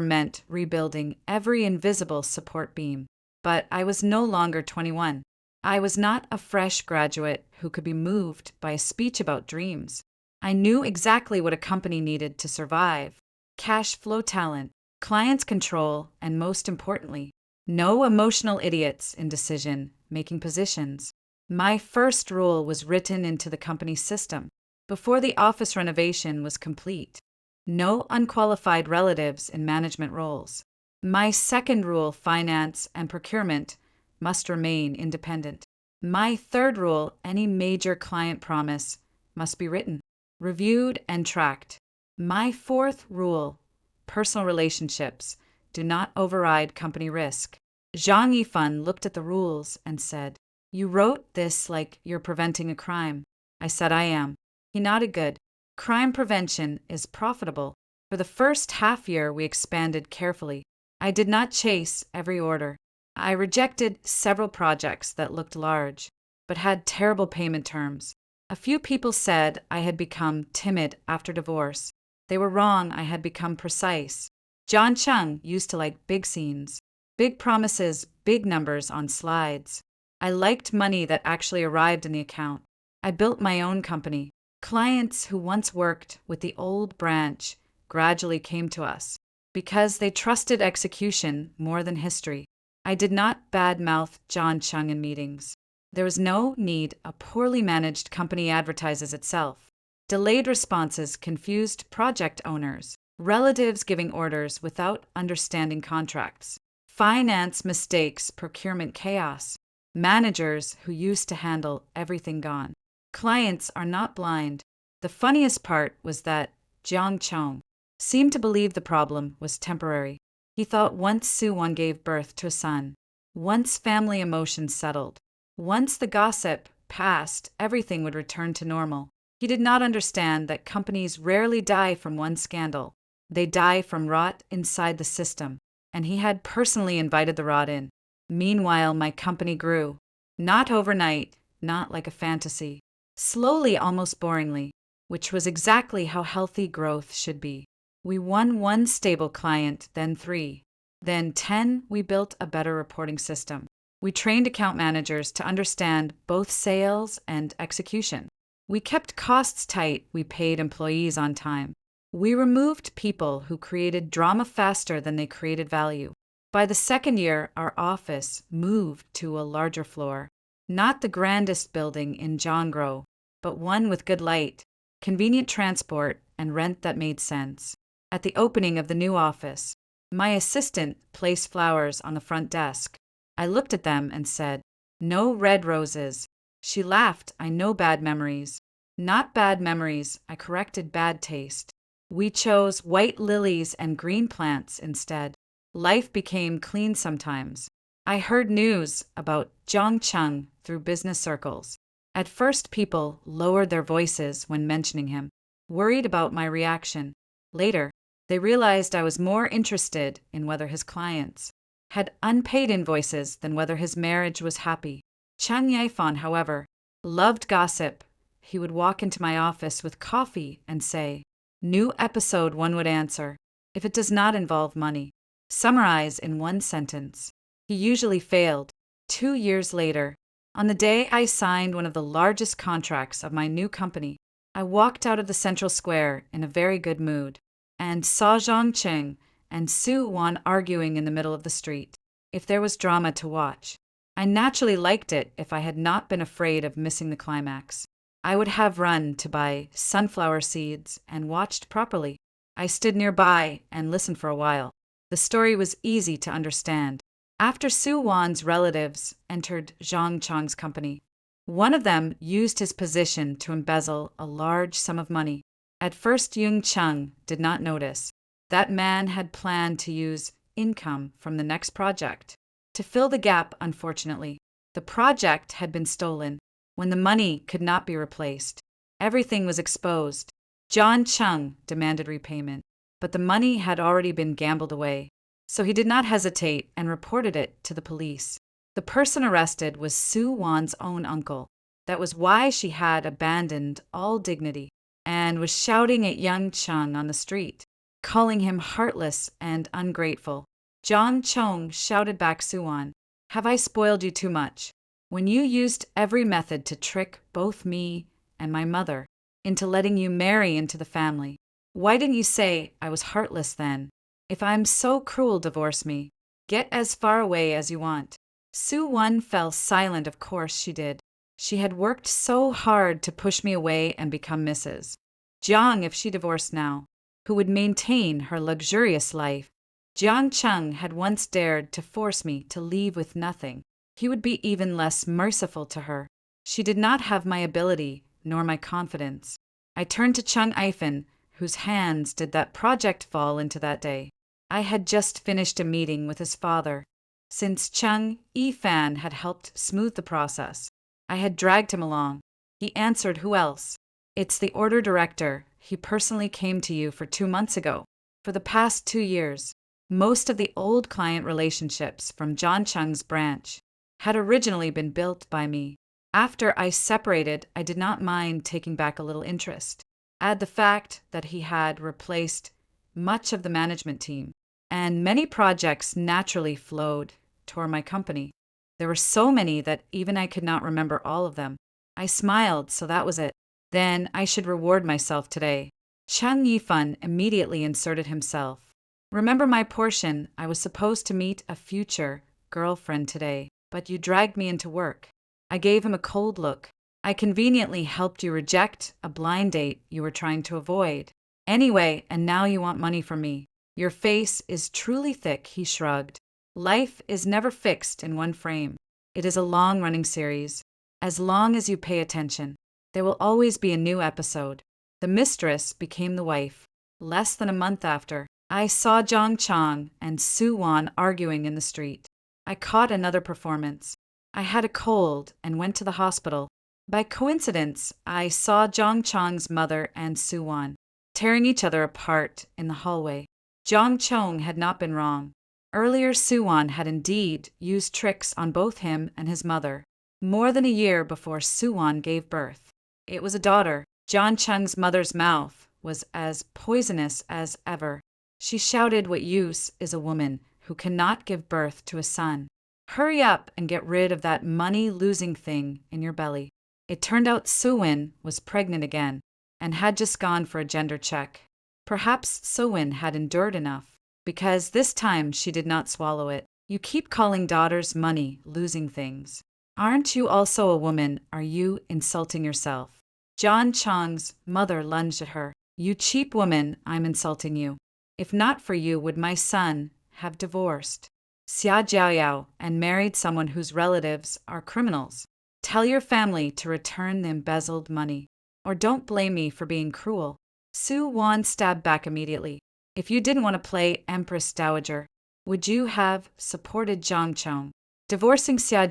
meant rebuilding every invisible support beam. But I was no longer 21. I was not a fresh graduate who could be moved by a speech about dreams. I knew exactly what a company needed to survive: cash flow, talent, clients control, and most importantly, no emotional idiots in decision-making positions. My first rule was written into the company system before the office renovation was complete: no unqualified relatives in management roles. My second rule, finance and procurement must remain independent. My third rule, any major client promise must be written, reviewed, and tracked. My fourth rule, personal relationships do not override company risk. Zhang Yifan looked at the rules and said, You wrote this like you're preventing a crime. I said, I am. He nodded. Good. Crime prevention is profitable. For the first half year, we expanded carefully. I did not chase every order. I rejected several projects that looked large, but had terrible payment terms. A few people said I had become timid after divorce. They were wrong. I had become precise. John Chung used to like big scenes, big promises, big numbers on slides. I liked money that actually arrived in the account. I built my own company. Clients who once worked with the old branch gradually came to us because they trusted execution more than history. I did not badmouth John Chung in meetings. There was no need. A poorly managed company advertises itself. Delayed responses confused project owners, relatives giving orders without understanding contracts, finance mistakes, procurement chaos, managers who used to handle everything gone. Clients are not blind. The funniest part was that Jiang Chong seemed to believe the problem was temporary. He thought once Suwon gave birth to a son, once family emotions settled, once the gossip passed, everything would return to normal. He did not understand that companies rarely die from one scandal. They die from rot inside the system, and he had personally invited the rot in. Meanwhile, my company grew. Not overnight, not like a fantasy. Slowly, almost boringly, which was exactly how healthy growth should be. We won 1 stable client, then 3, then 10. We built a better reporting system. We trained account managers to understand both sales and execution. We kept costs tight. We paid employees on time. We removed people who created drama faster than they created value. By the second year, our office moved to a larger floor. Not the grandest building in Zhongguo, but one with good light, convenient transport, and rent that made sense. At the opening of the new office, my assistant placed flowers on the front desk. I looked at them and said, No red roses. She laughed. I know bad memories. Not bad memories. I corrected bad taste. We chose white lilies and green plants instead. Life became clean sometimes. I heard news about Zhang Cheng through business circles. At first, people lowered their voices when mentioning him, worried about my reaction. Later, they realized I was more interested in whether his clients had unpaid invoices than whether his marriage was happy. Chang Yifan, however, loved gossip. He would walk into my office with coffee and say, "New episode," one would answer, "if it does not involve money. Summarize in one sentence." He usually failed. 2 years later, on the day I signed one of the largest contracts of my new company, I walked out of the central square in a very good mood and saw Zhang Cheng and Su Wan arguing in the middle of the street. If there was drama to watch, I naturally liked it if I had not been afraid of missing the climax. I would have run to buy sunflower seeds and watched properly. I stood nearby and listened for a while. The story was easy to understand. After Su Wan's relatives entered Zhang Chang's company, one of them used his position to embezzle a large sum of money. At first, Yung Cheng did not notice. That man had planned to use income from the next project to fill the gap. Unfortunately, the project had been stolen. When the money could not be replaced, everything was exposed. Zhang Cheng demanded repayment, but the money had already been gambled away. So he did not hesitate and reported it to the police. The person arrested was Su Wan's own uncle. That was why she had abandoned all dignity and was shouting at young Cheng on the street, calling him heartless and ungrateful. Zhang Cheng shouted back, "Su Wan, have I spoiled you too much? When you used every method to trick both me and my mother into letting you marry into the family, why didn't you say I was heartless then? If I'm so cruel, divorce me. Get as far away as you want." Su Wan fell silent. Of course she did. She had worked so hard to push me away and become Mrs. Jiang. If she divorced now, who would maintain her luxurious life? Jiang Cheng had once dared to force me to leave with nothing. He would be even less merciful to her. She did not have my ability nor my confidence. I turned to Cheng Yifan, whose hands did that project fall into that day. I had just finished a meeting with his father. Since Cheng Yifan had helped smooth the process, I had dragged him along. He answered, "Who else? It's the order director. He personally came to you for 2 months ago." For the past 2 years, most of the old client relationships from John Cheng's branch had originally been built by me. After I separated, I did not mind taking back a little interest. Add the fact that he had replaced much of the management team, and many projects naturally flowed toward my company. There were so many that even I could not remember all of them. I smiled, so that was it. Then I should reward myself today. Chang Yifan immediately inserted himself. "Remember my portion. I was supposed to meet a future girlfriend today, but you dragged me into work." I gave him a cold look. "I conveniently helped you reject a blind date you were trying to avoid. Anyway, and now you want money from me. Your face is truly thick," he shrugged. "Life is never fixed in one frame. It is a long-running series. As long as you pay attention, there will always be a new episode." The mistress became the wife. Less than a month after, I saw Zhang Chang and Su Wan arguing in the street. I caught another performance. I had a cold and went to the hospital. By coincidence, I saw Zhang Chang's mother and Su Wan tearing each other apart in the hallway. Zhang Cheng had not been wrong. Earlier, Su Wan had indeed used tricks on both him and his mother. More than a year before Su Wan gave birth, it was a daughter. Zhang Cheng's mother's mouth was as poisonous as ever. She shouted, "What use is a woman who cannot give birth to a son? Hurry up and get rid of that money-losing thing in your belly." It turned out Suwin was pregnant again and had just gone for a gender check. Perhaps Suwin had endured enough, because this time she did not swallow it. "You keep calling daughters money-losing things. Aren't you also a woman? Are you insulting yourself?" John Chang's mother lunged at her. "You cheap woman, I'm insulting you. If not for you, would my son have divorced Xia Jiaoyao and married someone whose relatives are criminals? Tell your family to return the embezzled money, or don't blame me for being cruel." Su-won stabbed back immediately. If you didn't want to play Empress Dowager, would you have supported Jong Chong, divorcing Sia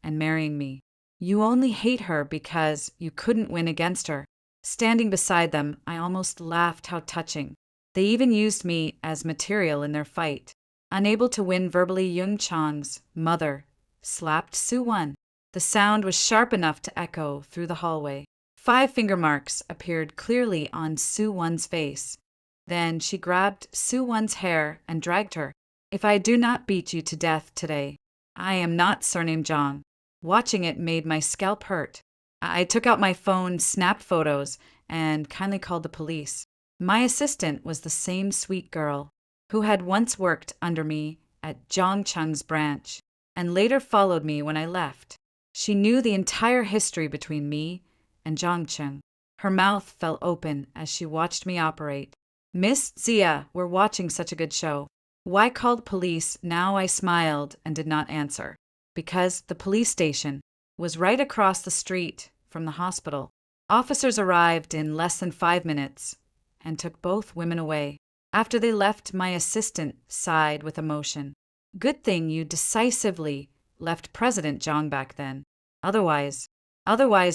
and marrying me? You only hate her because you couldn't win against her. Standing beside them, I almost laughed. How touching. They even used me as material in their fight. Unable to win verbally, Young Chong's mother slapped Su-won. The sound was sharp enough to echo through the hallway. 5 finger marks appeared clearly on Su-won's face. Then she grabbed Su-won's hair and dragged her. If I do not beat you to death today, I am not surnamed Jong. Watching it made my scalp hurt. I took out my phone, snapped photos, and kindly called the police. My assistant was the same sweet girl who had once worked under me at Jong Chung's branch and later followed me when I left. She knew the entire history between me and Jong Chung. Her mouth fell open as she watched me operate. Miss Zia, we're watching such a good show. Why called police? Now I smiled and did not answer. Because the police station was right across the street from the hospital. Officers arrived in less than 5 minutes and took both women away. After they left, my assistant sighed with emotion. Good thing you decisively left President Jong back then. Otherwise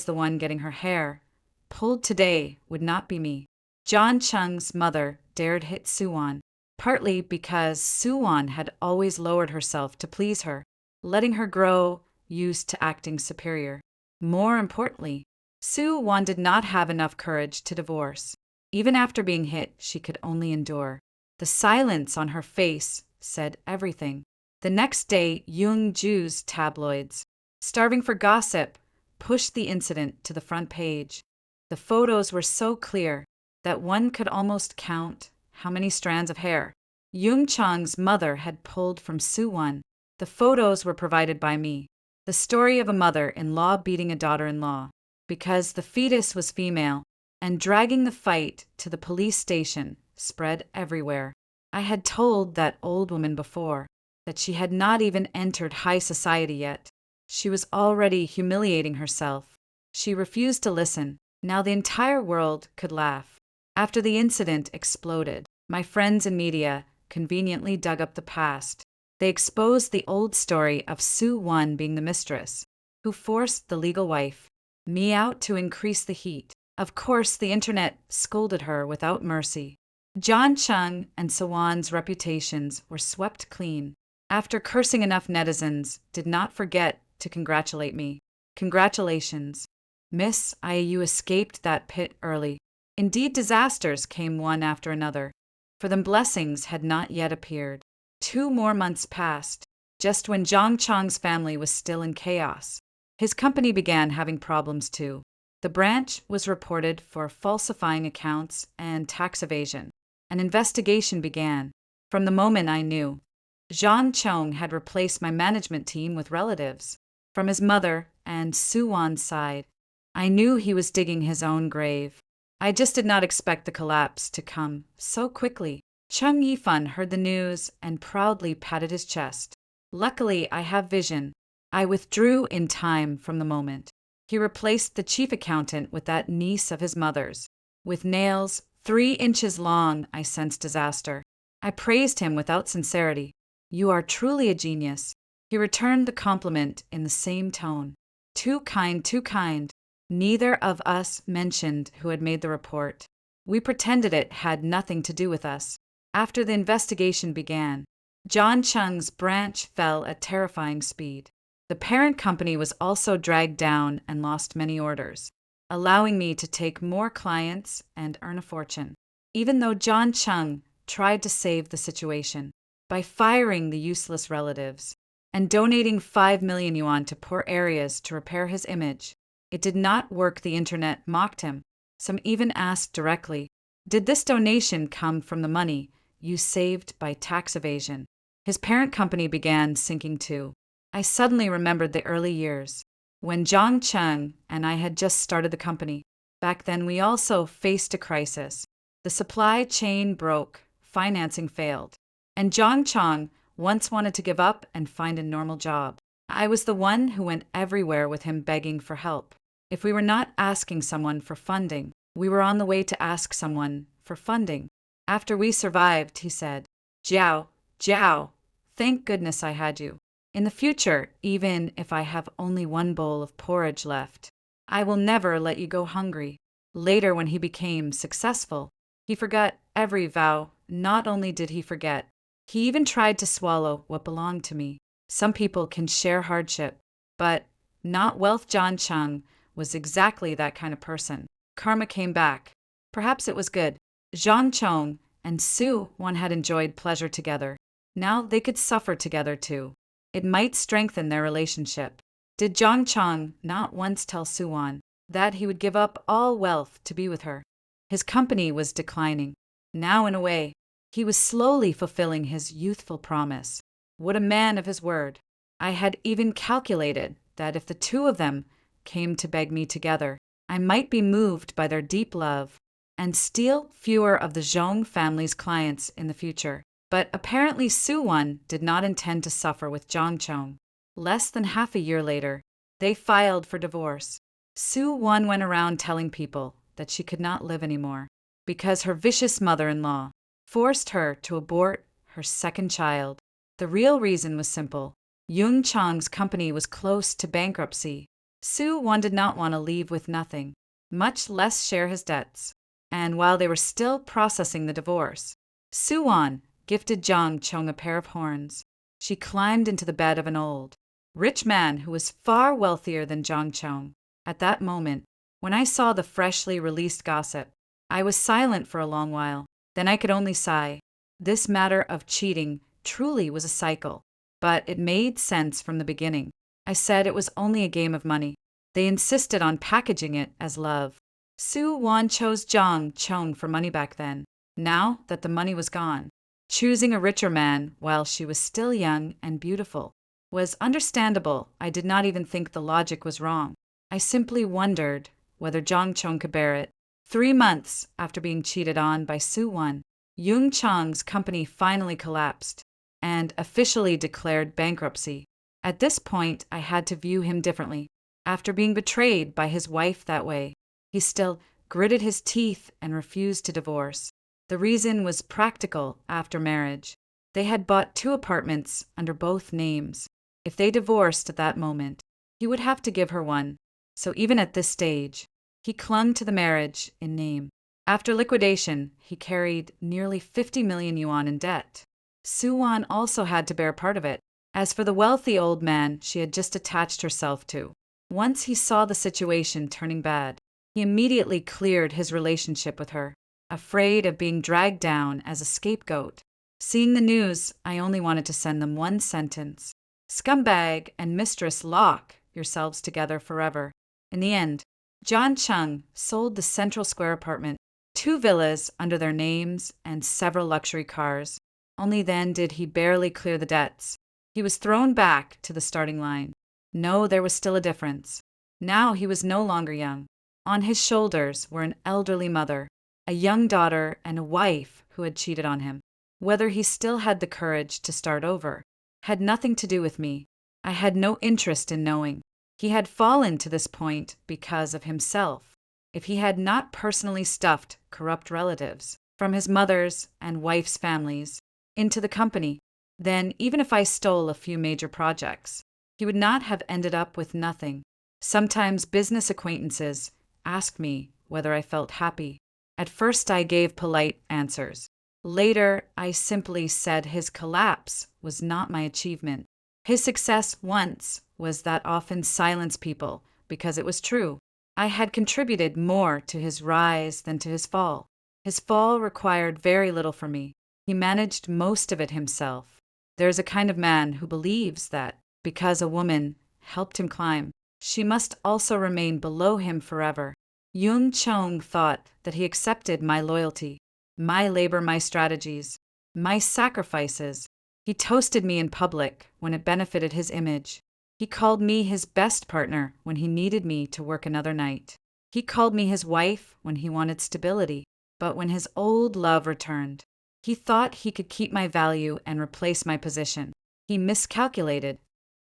the one getting her hair pulled today would not be me. John Chung's mother dared hit Su-won, partly because Su-won had always lowered herself to please her, letting her grow used to acting superior. More importantly, Su-won did not have enough courage to divorce. Even after being hit, she could only endure. The silence on her face said everything. The next day, Young-ju's tabloids, starving for gossip, pushed the incident to the front page. The photos were so clear that one could almost count how many strands of hair Young Chong's mother had pulled from Su-won. The photos were provided by me. The story of a mother-in-law beating a daughter-in-law because the fetus was female and dragging the fight to the police station spread everywhere. I had told that old woman before that she had not even entered high society yet. She was already humiliating herself. She refused to listen. Now the entire world could laugh. After the incident exploded, my friends in media conveniently dug up the past. They exposed the old story of Su-won being the mistress, who forced the legal wife, me out to increase the heat. Of course, the internet scolded her without mercy. John Chung and Su-won's reputations were swept clean. After cursing enough, netizens did not forget to congratulate me. Congratulations, Miss, you escaped that pit early. Indeed, disasters came one after another. For them, blessings had not yet appeared. 2 more months passed, just when Jong Chong's family was still in chaos. His company began having problems too. The branch was reported for falsifying accounts and tax evasion. An investigation began. From the moment I knew, Jong Chong had replaced my management team with relatives. From his mother and Su-won's side, I knew he was digging his own grave. I just did not expect the collapse to come so quickly. Chung Yifun heard the news and proudly patted his chest. Luckily, I have vision. I withdrew in time from the moment. He replaced the chief accountant with that niece of his mother's. With nails 3 inches long, I sensed disaster. I praised him without sincerity. You are truly a genius. He returned the compliment in the same tone. Too kind, too kind. Neither of us mentioned who had made the report. We pretended it had nothing to do with us. After the investigation began, John Chung's branch fell at terrifying speed. The parent company was also dragged down and lost many orders, allowing me to take more clients and earn a fortune. Even though John Chung tried to save the situation by firing the useless relatives and donating 5 million yuan to poor areas to repair his image, it did not work. The internet mocked him. Some even asked directly, did this donation come from the money you saved by tax evasion? His parent company began sinking too. I suddenly remembered the early years, when Jong Chung and I had just started the company. Back then, we also faced a crisis. The supply chain broke, financing failed, and Jong Chung once wanted to give up and find a normal job. I was the one who went everywhere with him begging for help. If we were not asking someone for funding, We were on the way to ask someone for funding. After we survived, he said, Jiao, Jiao, thank goodness I had you. In the future, even if I have only one bowl of porridge left, I will never let you go hungry. Later, when he became successful, he forgot every vow. Not only did he forget, he even tried to swallow what belonged to me. Some people can share hardship, but not wealth. John Chung was exactly that kind of person. Karma came back. Perhaps it was good. Zhang Chong and Su Wan had enjoyed pleasure together. Now they could suffer together too. It might strengthen their relationship. Did Zhang Chong not once tell Su Wan that he would give up all wealth to be with her? His company was declining. Now, in a way, he was slowly fulfilling his youthful promise. What a man of his word! I had even calculated that if the two of them came to beg me together, I might be moved by their deep love and steal fewer of the Zhong family's clients in the future. But apparently Su Wan did not intend to suffer with Zhang Chong. Less than half a year later, they filed for divorce. Su Wan went around telling people that she could not live anymore because her vicious mother-in-law forced her to abort her second child. The real reason was simple. Yung Chang's company was close to bankruptcy. Su Wan did not want to leave with nothing, much less share his debts. And while they were still processing the divorce, Su Wan gifted Zhang Chong a pair of horns. She climbed into the bed of an old, rich man who was far wealthier than Zhang Chong. At that moment, when I saw the freshly released gossip, I was silent for a long while. Then I could only sigh. This matter of cheating truly was a cycle, but it made sense from the beginning. I said it was only a game of money. They insisted on packaging it as love. Su Wan chose Zhang Chong for money back then. Now that the money was gone, choosing a richer man while she was still young and beautiful was understandable. I did not even think the logic was wrong. I simply wondered whether Zhang Chong could bear it. 3 months after being cheated on by Su Wan, Yung Chang's company finally collapsed and officially declared bankruptcy. At this point, I had to view him differently. After being betrayed by his wife that way, he still gritted his teeth and refused to divorce. The reason was practical after marriage. They had bought 2 apartments under both names. If they divorced at that moment, he would have to give her one. So even at this stage, he clung to the marriage in name. After liquidation, he carried nearly 50 million yuan in debt. Su Wan also had to bear part of it. As for the wealthy old man she had just attached herself to, once he saw the situation turning bad, he immediately cleared his relationship with her, afraid of being dragged down as a scapegoat. Seeing the news, I only wanted to send them one sentence: scumbag and mistress, lock yourselves together forever. In the end, John Chung sold the Central Square apartment, 2 villas under their names, and several luxury cars. Only then did he barely clear the debts. He was thrown back to the starting line. No, there was still a difference. Now he was no longer young. On his shoulders were an elderly mother, a young daughter, and a wife who had cheated on him. Whether he still had the courage to start over had nothing to do with me. I had no interest in knowing. He had fallen to this point because of himself. If he had not personally stuffed corrupt relatives from his mother's and wife's families into the company, then even if I stole a few major projects, he would not have ended up with nothing. Sometimes business acquaintances asked me whether I felt happy. At first I gave polite answers. Later I simply said his collapse was not my achievement. His success once was that often silenced people because it was true. I had contributed more to his rise than to his fall. His fall required very little from me. He managed most of it himself. There is a kind of man who believes that because a woman helped him climb, she must also remain below him forever. Yung Chong thought that he accepted my loyalty, my labor, my strategies, my sacrifices. He toasted me in public when it benefited his image. He called me his best partner when he needed me to work another night. He called me his wife when he wanted stability. But when his old love returned, he thought he could keep my value and replace my position. He miscalculated.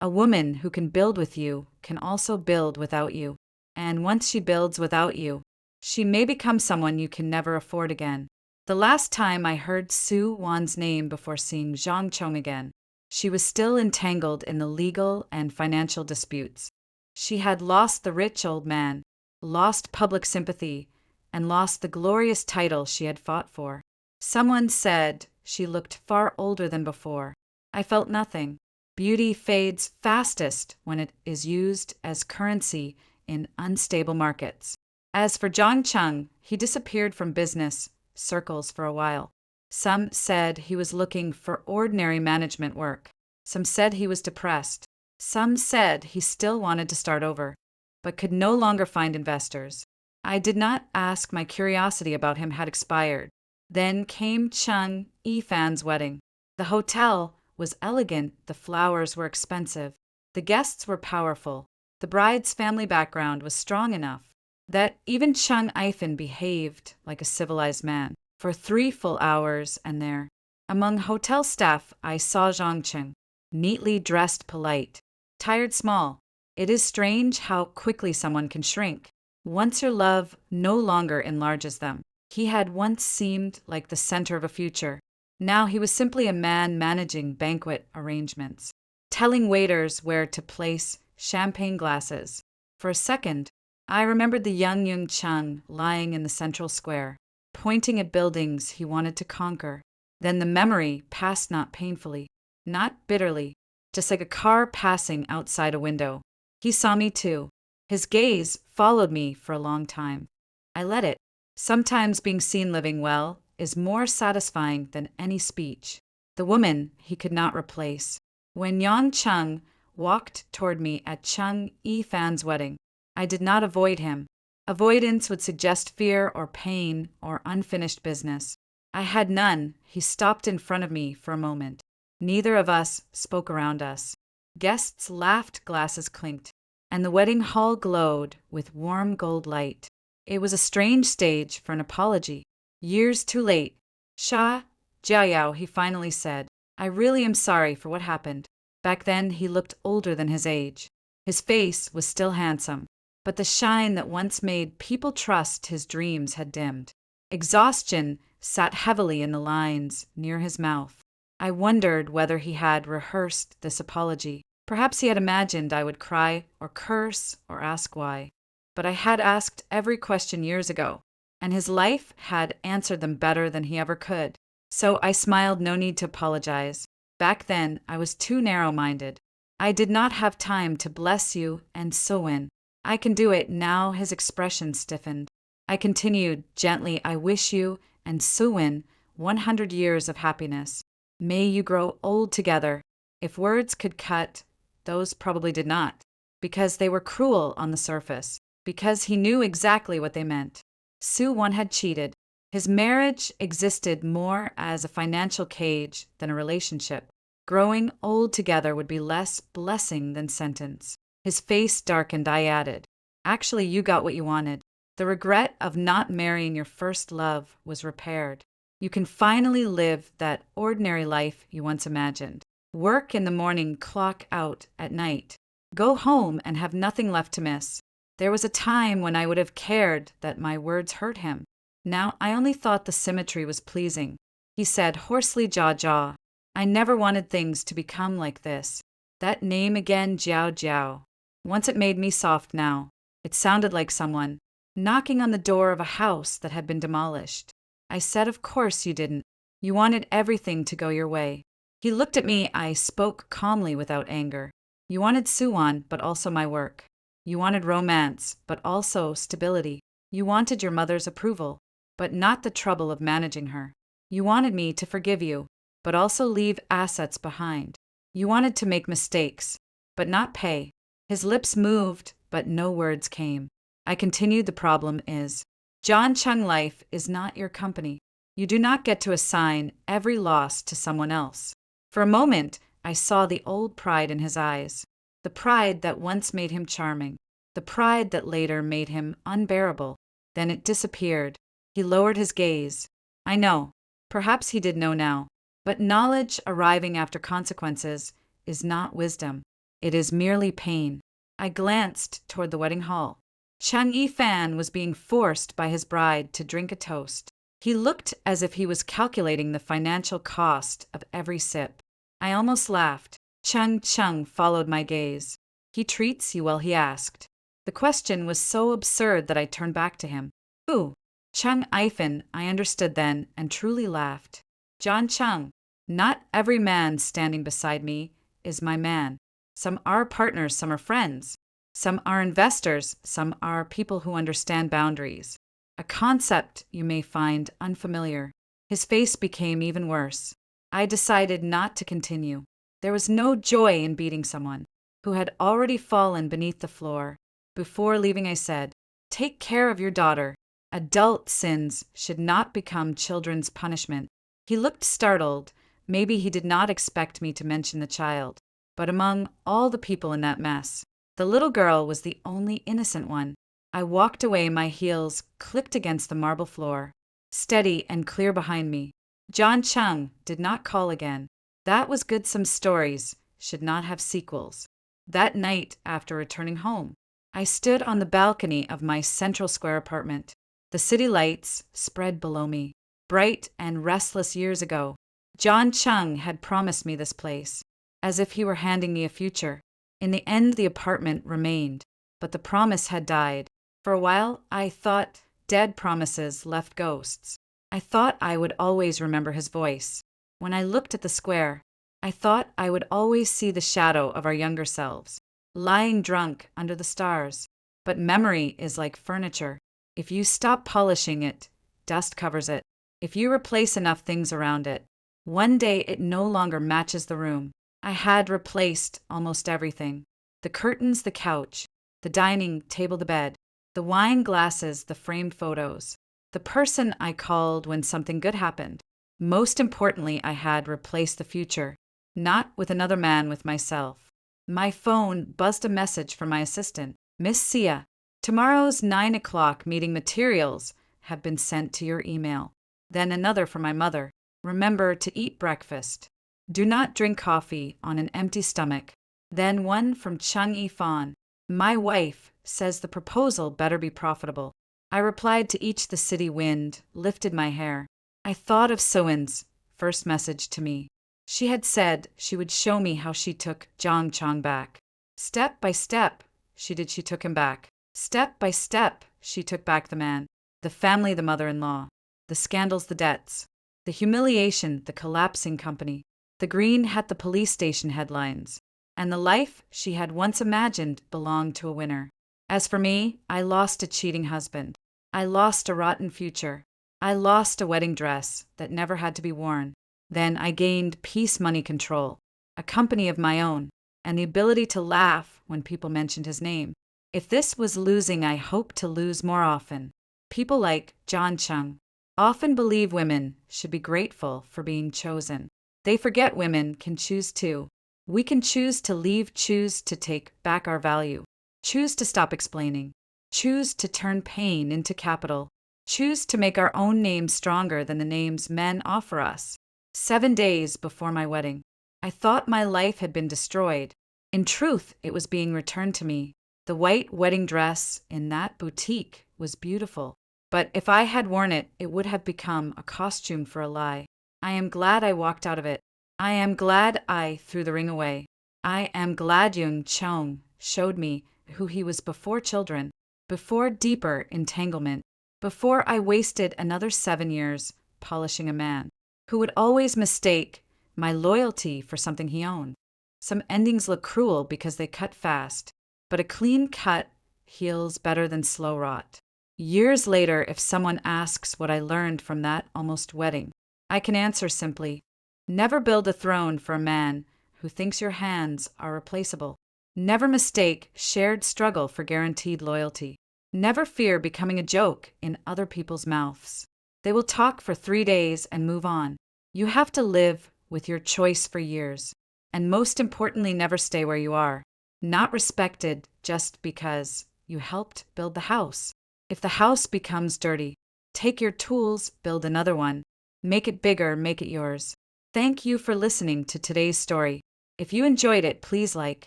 A woman who can build with you can also build without you. And once she builds without you, She may become someone you can never afford again. The last time I heard Su Wan's name before seeing Zhang Chong again, she was still entangled in the legal and financial disputes. She had lost the rich old man, lost public sympathy, and lost the glorious title she had fought for. Someone said she looked far older than before. I felt nothing. Beauty fades fastest when it is used as currency in unstable markets. As for Zhang Cheng, he disappeared from business circles for a while. Some said he was looking for ordinary management work. Some said he was depressed. Some said he still wanted to start over, but could no longer find investors. I did not ask. My curiosity about him had expired. Then came Cheng Yifan's wedding. The hotel was elegant, the flowers were expensive, the guests were powerful. The bride's family background was strong enough that even Cheng Yifan behaved like a civilized man for 3 full hours, and there, among hotel staff, I saw Zhang Cheng, neatly dressed, polite, tired, small. It is strange how quickly someone can shrink once your love no longer enlarges them. He had once seemed like the center of a future. Now he was simply a man managing banquet arrangements, telling waiters where to place champagne glasses. For a second, I remembered the young Yung Cheng lying in the central square, pointing at buildings he wanted to conquer. Then the memory passed, not painfully, not bitterly, just like a car passing outside a window. He saw me too. His gaze followed me for a long time. I let it. Sometimes being seen living well is more satisfying than any speech. The woman he could not replace. When Yang Cheng walked toward me at Cheng Yifan's wedding, I did not avoid him. Avoidance would suggest fear or pain or unfinished business. I had none. He stopped in front of me for a moment. Neither of us spoke around us. Guests laughed, glasses clinked, and the wedding hall glowed with warm gold light. It was a strange stage for an apology. Years too late. Sha Jiayao, he finally said, I really am sorry for what happened. Back then he looked older than his age. His face was still handsome, but the shine that once made people trust his dreams had dimmed. Exhaustion sat heavily in the lines near his mouth. I wondered whether he had rehearsed this apology. Perhaps he had imagined I would cry or curse or ask why. But I had asked every question years ago, and his life had answered them better than he ever could. So I smiled. No need to apologize. Back then, I was too narrow-minded. I did not have time to bless you and Sowin. I can do it now. His expression stiffened. I continued gently, I wish you and Sowin 100 years of happiness. May you grow old together. If words could cut, those probably did not, because they were cruel on the surface, because he knew exactly what they meant. Su Wan had cheated. His marriage existed more as a financial cage than a relationship. Growing old together would be less blessing than sentence. His face darkened. I added, actually, you got what you wanted. The regret of not marrying your first love was repaired. You can finally live that ordinary life you once imagined. Work in the morning, clock out at night. Go home and have nothing left to miss. There was a time when I would have cared that my words hurt him. Now I only thought the symmetry was pleasing. He said hoarsely, Jaw. I never wanted things to become like this. That name again, Jiao. Once it made me soft now. It sounded like someone knocking on the door of a house that had been demolished. I said, of course you didn't. You wanted everything to go your way. He looked at me. I spoke calmly without anger. You wanted Suwon, but also my work. You wanted romance, but also stability. You wanted your mother's approval, but not the trouble of managing her. You wanted me to forgive you, but also leave assets behind. You wanted to make mistakes, but not pay. His lips moved, but no words came. I continued, the problem is, John Chung life is not your company. You do not get to assign every loss to someone else. For a moment, I saw the old pride in his eyes, the pride that once made him charming, the pride that later made him unbearable. Then it disappeared. He lowered his gaze. I know. Perhaps he did know now. But knowledge arriving after consequences is not wisdom. It is merely pain. I glanced toward the wedding hall. Chang Yifan was being forced by his bride to drink a toast. He looked as if he was calculating the financial cost of every sip. I almost laughed. Chang Chung followed my gaze. He treats you well, he asked. The question was so absurd that I turned back to him. Ooh, Chang Yifan, I understood then and truly laughed. John Chung, not every man standing beside me is my man. Some are partners, some are friends. Some are investors, some are people who understand boundaries. A concept you may find unfamiliar. His face became even worse. I decided not to continue. There was no joy in beating someone who had already fallen beneath the floor. Before leaving, I said, "Take care of your daughter. Adult sins should not become children's punishment." He looked startled. Maybe he did not expect me to mention the child. But among all the people in that mess, the little girl was the only innocent one. I walked away, my heels clicked against the marble floor. Steady and clear behind me. John Chung did not call again. That was good. Some stories should not have sequels. That night, after returning home, I stood on the balcony of my Central Square apartment. The city lights spread below me, bright and restless. Years ago, John Chung had promised me this place, as if he were handing me a future. In the end, the apartment remained, but the promise had died. For a while, I thought dead promises left ghosts. I thought I would always remember his voice. When I looked at the square, I thought I would always see the shadow of our younger selves, lying drunk under the stars. But memory is like furniture. If you stop polishing it, dust covers it. If you replace enough things around it, one day it no longer matches the room. I had replaced almost everything. The curtains, the couch, the dining table, the bed, the wine glasses, the framed photos, the person I called when something good happened. Most importantly, I had replaced the future, not with another man, with myself. My phone buzzed a message from my assistant. "Miss Sia, tomorrow's 9 o'clock meeting materials have been sent to your email." Then another from my mother. "Remember to eat breakfast. Do not drink coffee on an empty stomach." Then one from Chung Yifan. "My wife says the proposal better be profitable." I replied to each. The city wind lifted my hair. I thought of Soin's first message to me. She had said she would show me how she took Zhang Chong back. Step by step, she took him back. Step by step, she took back the man, the family, the mother-in-law, the scandals, the debts, the humiliation, the collapsing company, the green hat, the police station headlines, and the life she had once imagined belonged to a winner. As for me, I lost a cheating husband. I lost a rotten future. I lost a wedding dress that never had to be worn. Then I gained peace, money, control, a company of my own, and the ability to laugh when people mentioned his name. If this was losing, I hope to lose more often. People like John Chung often believe women should be grateful for being chosen. They forget women can choose too. We can choose to leave, choose to take back our value, choose to stop explaining, choose to turn pain into capital, choose to make our own names stronger than the names men offer us. 7 days before my wedding, I thought my life had been destroyed. In truth, it was being returned to me. The white wedding dress in that boutique was beautiful, but if I had worn it, it would have become a costume for a lie. I am glad I walked out of it. I am glad I threw the ring away. I am glad Jung Chong showed me who he was before children, before deeper entanglement, before I wasted another 7 years polishing a man who would always mistake my loyalty for something he owned. Some endings look cruel because they cut fast, but a clean cut heals better than slow rot. Years later, if someone asks what I learned from that almost wedding, I can answer simply, never build a throne for a man who thinks your hands are replaceable. Never mistake shared struggle for guaranteed loyalty. Never fear becoming a joke in other people's mouths. They will talk for 3 days and move on. You have to live with your choice for years. And most importantly, never stay where you are. Not respected just because you helped build the house. If the house becomes dirty, take your tools, build another one. Make it bigger, make it yours. Thank you for listening to today's story. If you enjoyed it, please like,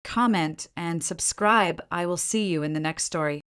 comment, and subscribe. I will see you in the next story.